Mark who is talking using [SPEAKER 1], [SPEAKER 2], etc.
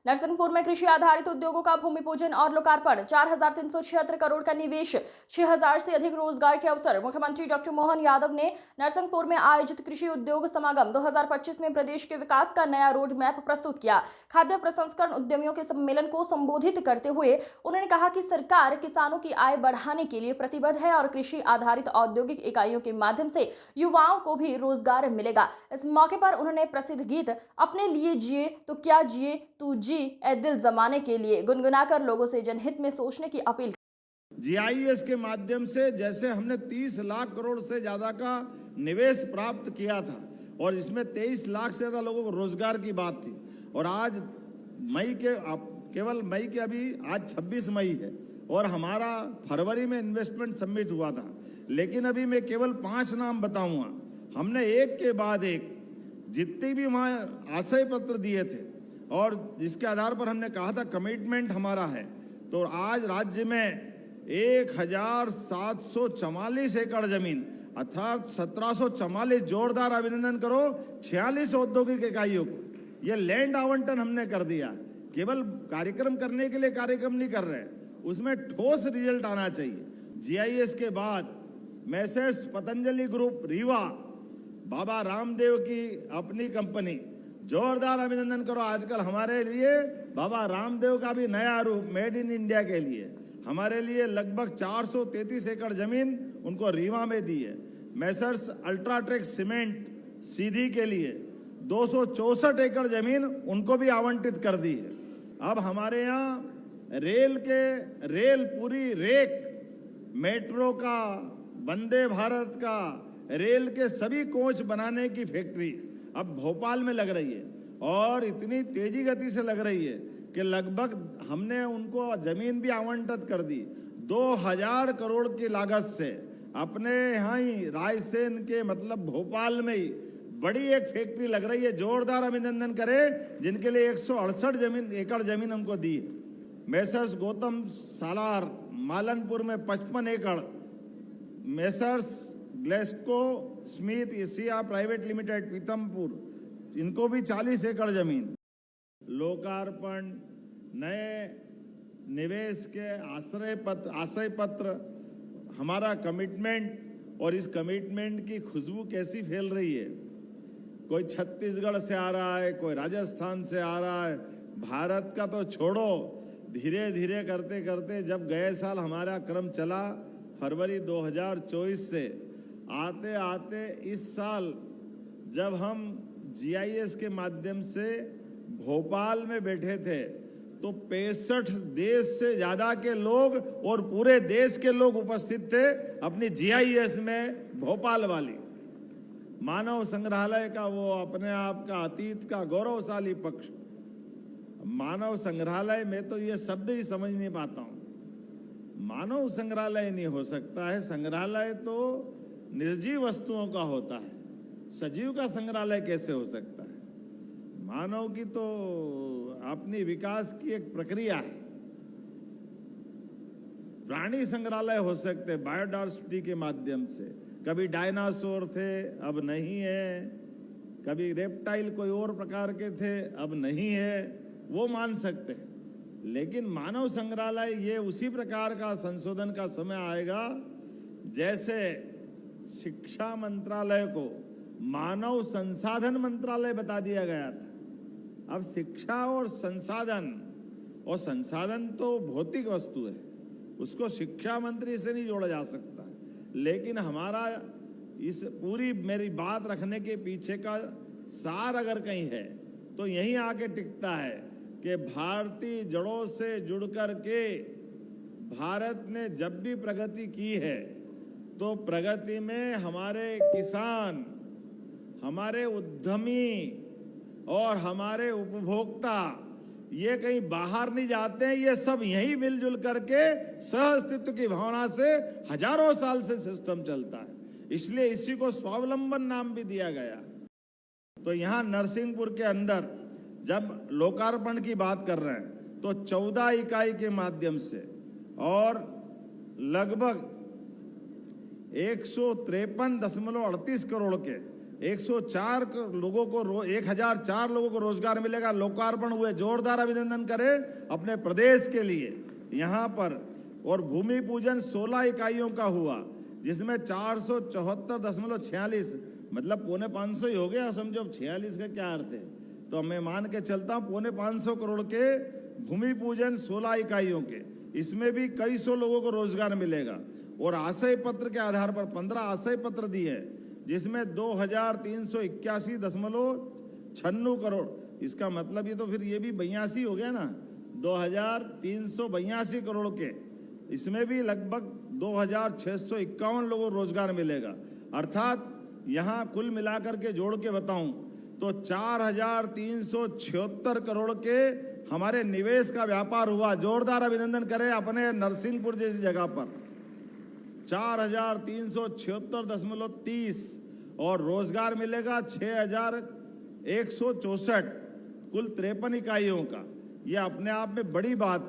[SPEAKER 1] नरसिंहपुर में कृषि आधारित उद्योगों का भूमि पूजन और लोकार्पण, 4,376 करोड़ का निवेश, 6,000 से अधिक रोजगार के अवसर। मुख्यमंत्री डॉक्टर मोहन यादव ने नरसिंहपुर में आयोजित कृषि उद्योग समागम 2025 में प्रदेश के विकास का नया रोड मैप प्रस्तुत किया। खाद्य प्रसंस्करण उद्यमियों के सम्मेलन को संबोधित करते हुए उन्होंने कहा कि सरकार किसानों की आय बढ़ाने के लिए प्रतिबद्ध है और कृषि आधारित औद्योगिक इकाइयों के माध्यम से युवाओं को भी रोजगार मिलेगा। इस मौके पर उन्होंने प्रसिद्ध गीत अपने लिए जिए तो क्या जिए तू जी ए दिल जमाने के लिए गुनगुनाकर लोगों से जनहित में सोचने की अपील।
[SPEAKER 2] जीआईएस के माध्यम से जैसे हमने 30 लाख करोड़ से ज्यादा का निवेश प्राप्त किया था और इसमें 23 लाख से ज्यादा लोगों को रोजगार की बात थी, और आज केवल मई के अभी आज 26 मई है और हमारा फरवरी में इन्वेस्टमेंट सबमिट हुआ था, लेकिन अभी मैं केवल 5 नाम बताऊंगा। हमने एक के बाद एक जितने भी वहाँ आशय पत्र दिए थे और जिसके आधार पर हमने कहा था कमिटमेंट हमारा है, तो आज राज्य में 1,744 एकड़ जमीन अर्थात 1744, जोरदार अभिनंदन करो, 46 औद्योगिक इकाइयों को ये लैंड आवंटन हमने कर दिया। केवल कार्यक्रम करने के लिए कार्यक्रम नहीं कर रहे, उसमें ठोस रिजल्ट आना चाहिए। जीआईएस के बाद मैसेर्स पतंजलि ग्रुप रीवा, बाबा रामदेव की अपनी कंपनी, जोरदार अभिनंदन करो। आजकल हमारे लिए बाबा रामदेव का भी नया रूप मेड इन इंडिया के लिए हमारे लिए लगभग 433 एकड़ जमीन उनको रीवा में दी है। मैसर्स अल्ट्राटेक सीमेंट सीधी के लिए 264 एकड़ जमीन उनको भी आवंटित कर दी है। अब हमारे यहाँ रेल पूरी रेक, मेट्रो का, वंदे भारत का, रेल के सभी कोच बनाने की फैक्ट्री अब भोपाल में लग रही है और इतनी तेजी गति से लग रही है कि लगभग हमने उनको जमीन भी आवंटित कर दी। 2000 करोड़ की लागत से अपने यहाँ ही रायसेन के मतलब भोपाल में ही बड़ी एक फैक्ट्री लग रही है। जोरदार अभिनंदन करें जिनके लिए 168 एकड़ जमीन हमको दी है। मैसर्स गौतम सालार मालनपुर में 55 एकड़, Messrs ग्लेस्को Smith Asia private limited Pithampur, इनको भी 40 एकड़ जमीन। लोकार्पण, नए निवेश के आशय पत्र, हमारा कमिटमेंट, और इस कमिटमेंट की खुशबू कैसी फैल रही है। कोई छत्तीसगढ़ से आ रहा है, कोई राजस्थान से आ रहा है। भारत का तो छोड़ो, धीरे धीरे करते करते जब गए साल हमारा क्रम चला फरवरी 2024 से, आते आते इस साल जब हम जीआईएस के माध्यम से भोपाल में बैठे थे तो 65 देश से ज्यादा के लोग और पूरे देश के लोग उपस्थित थे अपनी जीआईएस में। भोपाल वाली मानव संग्रहालय का वो अपने आप का अतीत का गौरवशाली पक्ष, मानव संग्रहालय में तो ये शब्द ही समझ नहीं पाता हूं। मानव संग्रहालय नहीं हो सकता है, संग्रहालय तो निर्जीव वस्तुओं का होता है, सजीव का संग्रहालय कैसे हो सकता है। मानव की तो अपनी विकास की एक प्रक्रिया है। प्राणी संग्रहालय हो सकते हैं बायोडायवर्सिटी के माध्यम से, कभी डायनासोर थे अब नहीं है, कभी रेप्टाइल कोई और प्रकार के थे अब नहीं है, वो मान सकते हैं। लेकिन मानव संग्रहालय ये उसी प्रकार का संशोधन का समय आएगा जैसे शिक्षा मंत्रालय को मानव संसाधन मंत्रालय बता दिया गया था। अब शिक्षा और संसाधन तो भौतिक वस्तु है, उसको शिक्षा मंत्री से नहीं जोड़ा जा सकता। लेकिन हमारा इस पूरी मेरी बात रखने के पीछे का सार अगर कहीं है तो यहीं आके टिकता है कि भारतीय जड़ों से जुड़कर के भारत ने जब भी प्रगति की है तो प्रगति में हमारे किसान, हमारे उद्यमी और हमारे उपभोक्ता ये कहीं बाहर नहीं जाते हैं, ये सब यहीं मिलजुल करके सह अस्तित्व की भावना से हजारों साल से सिस्टम चलता है। इसलिए इसी को स्वावलंबन नाम भी दिया गया। तो यहाँ नरसिंहपुर के अंदर जब लोकार्पण की बात कर रहे हैं तो 14 इकाई के माध्यम से और लगभग 153.38 करोड़ के 104 लोगों को 1004 लोगों को रोजगार मिलेगा, लोकार्पण हुए, जोरदार अभिनंदन करें अपने प्रदेश के लिए यहाँ पर। और भूमि पूजन 16 इकाइयों का हुआ, जिसमें 474.46 मतलब 450 ही हो गया, समझो 46 का क्या अर्थ है, तो मैं मान के चलता हूं 550 करोड़ के भूमि पूजन 16 इकाइयों के, इसमें भी कई सौ लोगों को रोजगार मिलेगा। और आशय पत्र के आधार पर 15 आशय पत्र दिए हैं, जिसमें 2381.96 करोड़, इसका मतलब ये तो फिर ये भी 82 हो गया ना, 2382 करोड़ के, इसमें भी लगभग 2651 लोगों को रोजगार मिलेगा। अर्थात यहाँ कुल मिलाकर के जोड़ के बताऊं तो 4376 करोड़ के हमारे निवेश का व्यापार हुआ। जोरदार अभिनंदन करें अपने नरसिंहपुर जैसी जगह पर 4376.30 और रोजगार मिलेगा 6164, कुल 53 इकाइयों का। यह अपने आप में बड़ी बात है।